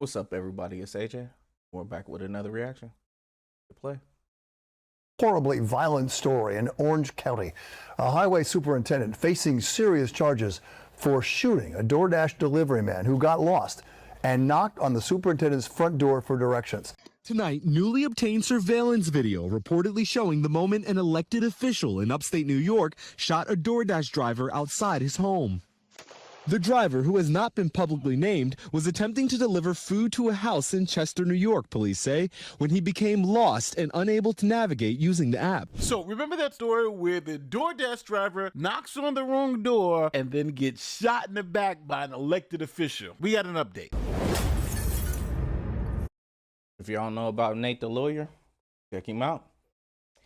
What's up, everybody? It's AJ. We're back with another reaction. Good play. Horribly violent story in Orange County. A highway superintendent facing serious charges for shooting a DoorDash delivery man who got lost and knocked on the superintendent's front door for directions. Tonight, newly obtained surveillance video reportedly showing the moment an elected official in upstate New York shot a DoorDash driver outside his home. The driver, who has not been publicly named, was attempting to deliver food to a house in Chester, New York, police say, when he became lost and unable to navigate using the app. So remember that story where the DoorDash driver knocks on the wrong door and then gets shot in the back by an elected official? We got an update. If y'all know about Nate the lawyer, check him out.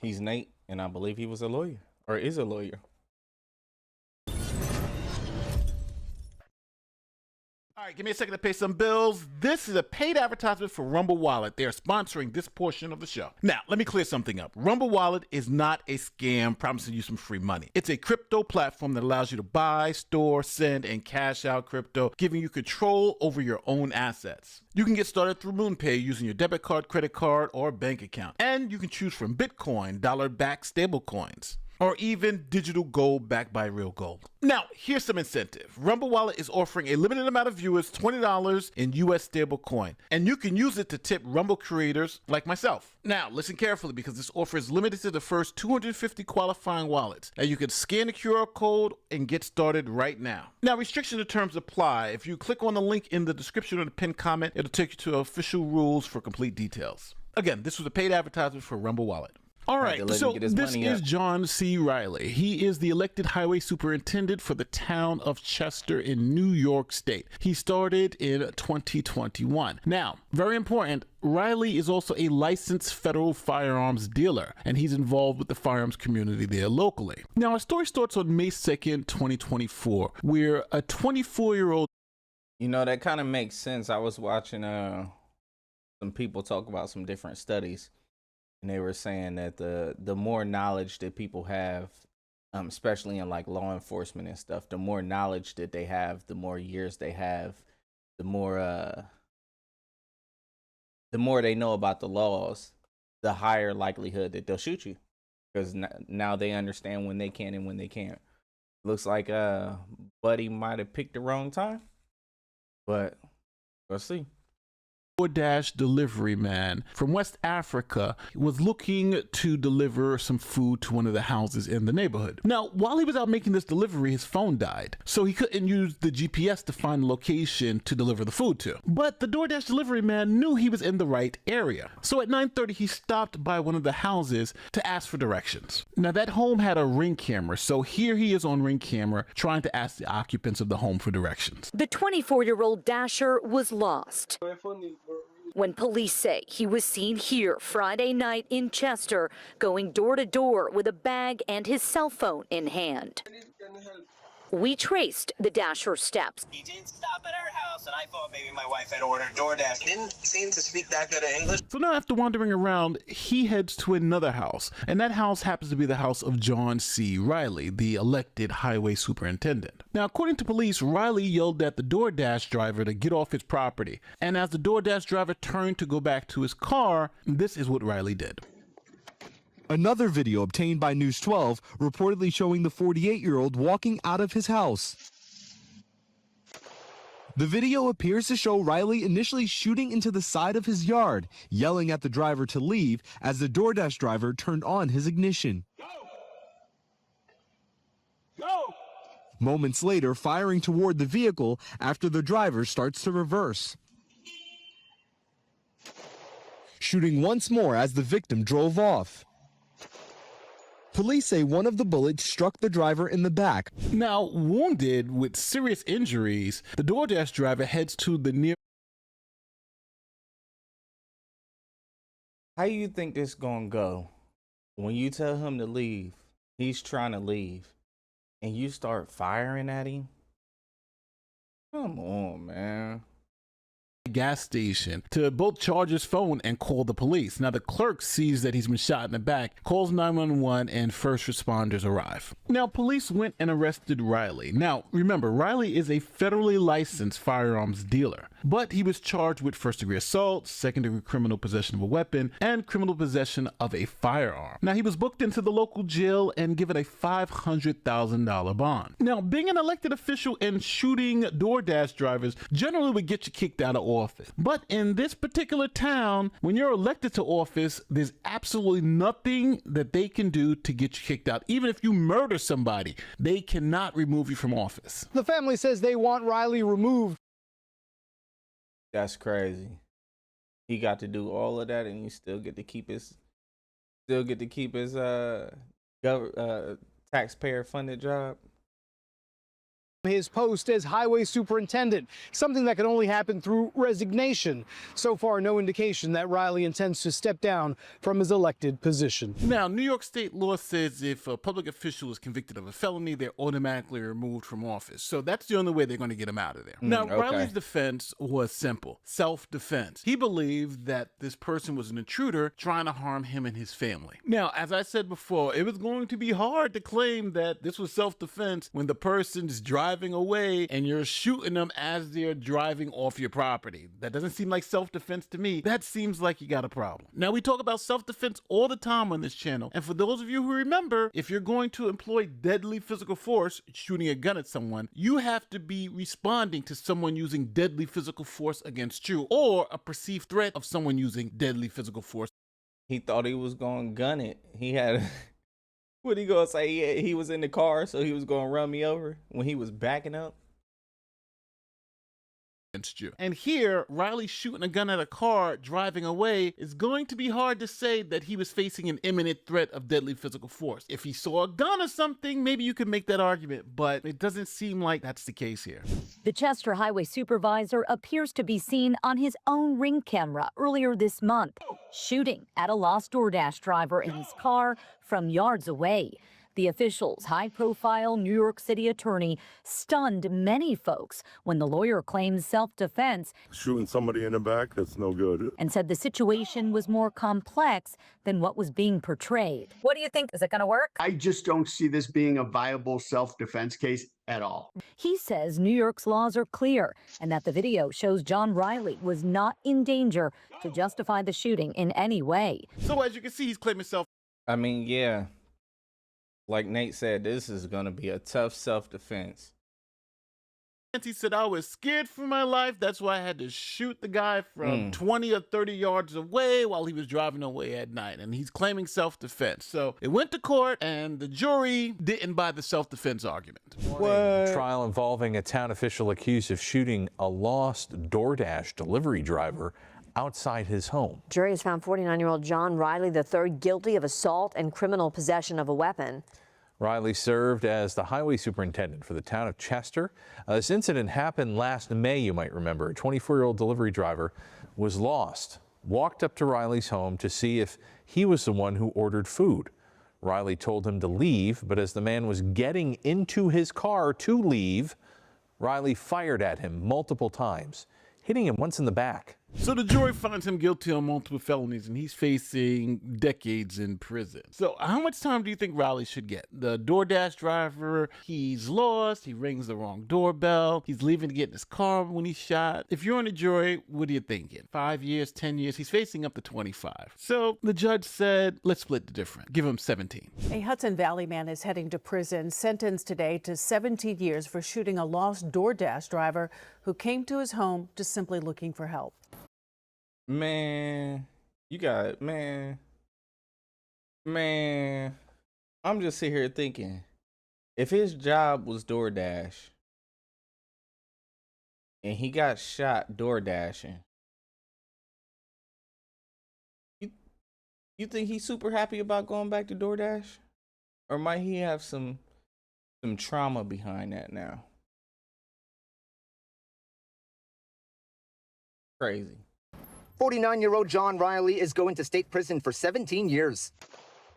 He's Nate, and I believe he was a lawyer, or is a lawyer. All right, give me a second to pay some bills. This is a paid advertisement for Rumble Wallet. They are sponsoring this portion of the show. Now, let me clear something up. Rumble Wallet is not a scam promising you some free money. It's a crypto platform that allows you to buy, store, send, and cash out crypto, giving you control over your own assets. You can get started through MoonPay using your debit card, credit card, or bank account. And you can choose from Bitcoin, dollar-backed stablecoins, or even digital gold backed by real gold. Now, here's some incentive. Rumble Wallet is offering a limited amount of viewers $20 in US stablecoin, and you can use it to tip Rumble creators like myself. Now, listen carefully because this offer is limited to the first 250 qualifying wallets. Now, you can scan the QR code and get started right now. Now, restrictions and terms apply. If you click on the link in the description or the pinned comment, it'll take you to official rules for complete details. Again, this was a paid advertisement for Rumble Wallet. All right, so this is John C. Riley. He is the elected highway superintendent for the town of Chester in New York State. He started in 2021. Now, very important, Riley is also a licensed federal firearms dealer, and he's involved with the firearms community there locally. Now, our story starts on May 2nd, 2024, where a 24-year-old... You know, that kind of makes sense. I was watching some people talk about some different studies. And they were saying that the more knowledge that people have, especially in like law enforcement and stuff, the more knowledge that they have, the more years they have, the more they know about the laws, the higher likelihood that they'll shoot you, because now they understand when they can and when they can't. Looks like Buddy might have picked the wrong time, but we'll see. DoorDash delivery man from West Africa was looking to deliver some food to one of the houses in the neighborhood. Now, while he was out making this delivery, his phone died, so he couldn't use the GPS to find the location to deliver the food to. But the DoorDash delivery man knew he was in the right area. So at 9:30, he stopped by one of the houses to ask for directions. Now, that home had a Ring camera, so here he is on Ring camera trying to ask the occupants of the home for directions. The 24-year-old Dasher was lost when police say he was seen here Friday night in Chester, going door to door with a bag and his cell phone in hand. We traced the Dasher steps. He didn't stop at our house, and I thought maybe my wife had ordered DoorDash. He didn't seem to speak that good of English. So now, after wandering around, he heads to another house, and that house happens to be the house of John C. Riley, the elected highway superintendent. Now, according to police, Riley yelled at the DoorDash driver to get off his property, and as the DoorDash driver turned to go back to his car, this is what Riley did. Another video obtained by News 12 reportedly showing the 48-year-old walking out of his house. The video appears to show Riley initially shooting into the side of his yard, yelling at the driver to leave as the DoorDash driver turned on his ignition. Go! Moments later, firing toward the vehicle after the driver starts to reverse. Shooting once more as the victim drove off. Police say one of the bullets struck the driver in the back. Now, wounded with serious injuries, the DoorDash driver heads to the near... How you think this gonna go? When you tell him to leave, he's trying to leave, and you start firing at him? Come on, man. gas station to both charge his phone and call the police. Now the clerk sees that he's been shot in the back, calls 911, and first responders arrive. Now police went and arrested Riley. Now remember, Riley is a federally licensed firearms dealer, but he was charged with first-degree assault, second-degree criminal possession of a weapon, and criminal possession of a firearm. Now he was booked into the local jail and given a $500,000 bond. Now being an elected official and shooting DoorDash drivers generally would get you kicked out of office. But in this particular town, when you're elected to office, there's absolutely nothing that they can do to get you kicked out. Even if you murder somebody, they cannot remove you from office. The family says they want Riley removed. That's crazy. He got to do all of that, and you still get to keep his taxpayer funded job. His post as highway superintendent, something that can only happen through resignation. So far, no indication that Riley intends to step down from his elected position. Now, New York state law says if a public official is convicted of a felony, they're automatically removed from office. So that's the only way they're going to get him out of there. Now, okay. Riley's defense was simple: self-defense. He believed that this person was an intruder trying to harm him and his family. Now, as I said before, it was going to be hard to claim that this was self-defense when the person's driving away and you're shooting them as they're driving off your property. That doesn't seem like self-defense to me. That seems like you got a problem. Now, we talk about self-defense all the time on this channel, and for those of you who remember, if you're going to employ deadly physical force, shooting a gun at someone, you have to be responding to someone using deadly physical force against you, or a perceived threat of someone using deadly physical force. He thought he was going to gun it. He had what he gonna say? He was in the car, so he was gonna run me over when he was backing up. You. And here, Riley shooting a gun at a car driving away is going to be hard to say that he was facing an imminent threat of deadly physical force. If he saw a gun or something, maybe you could make that argument, but it doesn't seem like that's the case here. The Chester highway supervisor appears to be seen on his own Ring camera earlier this month, shooting at a lost DoorDash driver in his car from yards away. The official's high-profile New York City attorney stunned many folks when the lawyer claims self-defense. Shooting somebody in the back, that's no good. And said the situation was more complex than what was being portrayed. What do you think? Is it going to work? I just don't see this being a viable self-defense case at all. He says New York's laws are clear and that the video shows John Riley was not in danger to justify the shooting in any way. So as you can see, he's claiming self. I mean, yeah. Like Nate said, this is going to be a tough self-defense. He said, I was scared for my life. That's why I had to shoot the guy from 20 or 30 yards away while he was driving away at night. And he's claiming self-defense. So it went to court and the jury didn't buy the self-defense argument. What? Trial involving a town official accused of shooting a lost DoorDash delivery driver outside his home. Jury has found 49-year-old John Riley III guilty of assault and criminal possession of a weapon. Riley served as the highway superintendent for the town of Chester. This incident happened last May, you might remember. A 24-year-old delivery driver was lost, walked up to Riley's home to see if he was the one who ordered food. Riley told him to leave, but as the man was getting into his car to leave, Riley fired at him multiple times, hitting him once in the back. So the jury finds him guilty on multiple felonies and he's facing decades in prison. So how much time do you think Riley should get? The DoorDash driver, he's lost, he rings the wrong doorbell, he's leaving to get in his car when he's shot. If you're on the jury, what are you thinking? 5 years, 10 years? He's facing up to 25. So the judge said, let's split the difference. Give him 17. A Hudson Valley man is heading to prison, sentenced today to 17 years for shooting a lost DoorDash driver who came to his home just simply looking for help. Man, you got it, man. I'm just sitting here thinking, if his job was DoorDash and he got shot door dashing, you think he's super happy about going back to DoorDash? Or might he have some trauma behind that now? Crazy. 49-year-old John Riley is going to state prison for 17 years.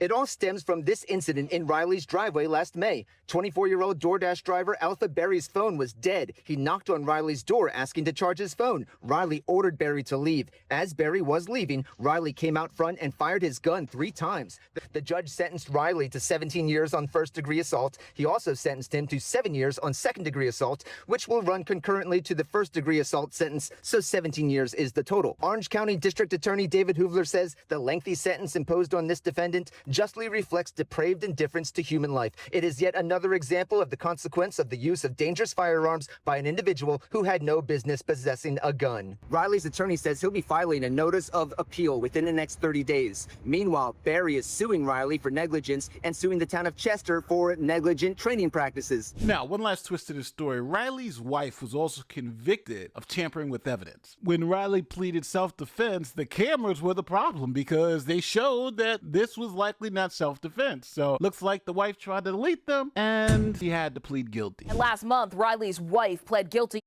It all stems from this incident in Riley's driveway last May. 24-year-old DoorDash driver Alpha Berry's phone was dead. He knocked on Riley's door asking to charge his phone. Riley ordered Berry to leave. As Berry was leaving, Riley came out front and fired his gun 3 times. The judge sentenced Riley to 17 years on first-degree assault. He also sentenced him to 7 years on second-degree assault, which will run concurrently to the first-degree assault sentence, so 17 years is the total. Orange County District Attorney David Hoovler says the lengthy sentence imposed on this defendant justly reflects depraved indifference to human life. It is yet another example of the consequence of the use of dangerous firearms by an individual who had no business possessing a gun. Riley's attorney says he'll be filing a notice of appeal within the next 30 days. Meanwhile, Berry is suing Riley for negligence and suing the town of Chester for negligent training practices. Now, one last twist to the story. Riley's wife was also convicted of tampering with evidence. When Riley pleaded self-defense, the cameras were the problem because they showed that this was likely not self-defense. So looks like the wife tried to delete them and he had to plead guilty. And last month, Riley's wife pled guilty.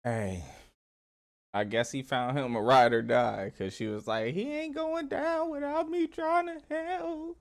Hey, I guess he found him a ride or die because she was like, he ain't going down without me trying to help.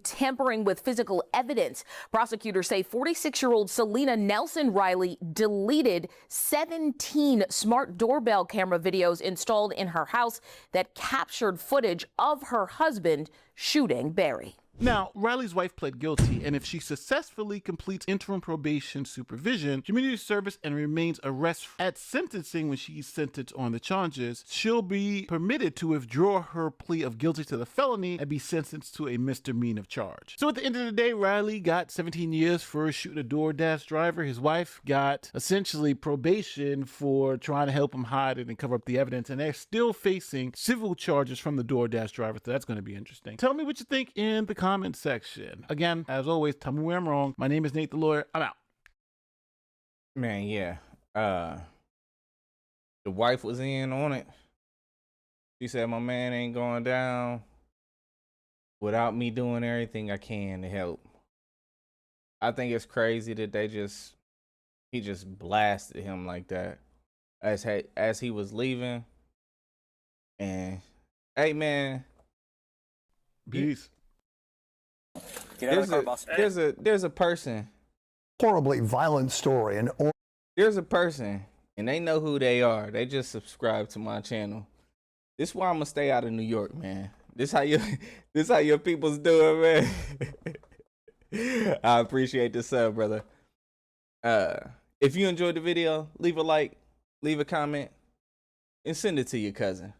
Tampering with physical evidence. Prosecutors say 46-year-old Selena Nelson Riley deleted 17 smart doorbell camera videos installed in her house that captured footage of her husband shooting Berry. Now, Riley's wife pled guilty, and if she successfully completes interim probation supervision, community service, and remains arrest at sentencing when she's sentenced on the charges, she'll be permitted to withdraw her plea of guilty to the felony and be sentenced to a misdemeanor charge. So at the end of the day, Riley got 17 years for shooting a DoorDash driver. His wife got essentially probation for trying to help him hide it and cover up the evidence, and they're still facing civil charges from the DoorDash driver, so that's going to be interesting. Tell me what you think in the comment section. Again, as always, tell me where I'm wrong. My name is Nate the Lawyer. I'm out. Man, yeah. The wife was in on it. She said my man ain't going down without me doing everything I can to help. I think it's crazy that he just blasted him like that as he was leaving. And hey man, peace. There's a person. Horribly violent story. There's a person, and they know who they are. They just subscribe to my channel. This is why I'm gonna stay out of New York, man. This how your people's doing, man. I appreciate the sub, brother. If you enjoyed the video, leave a like, leave a comment, and send it to your cousin.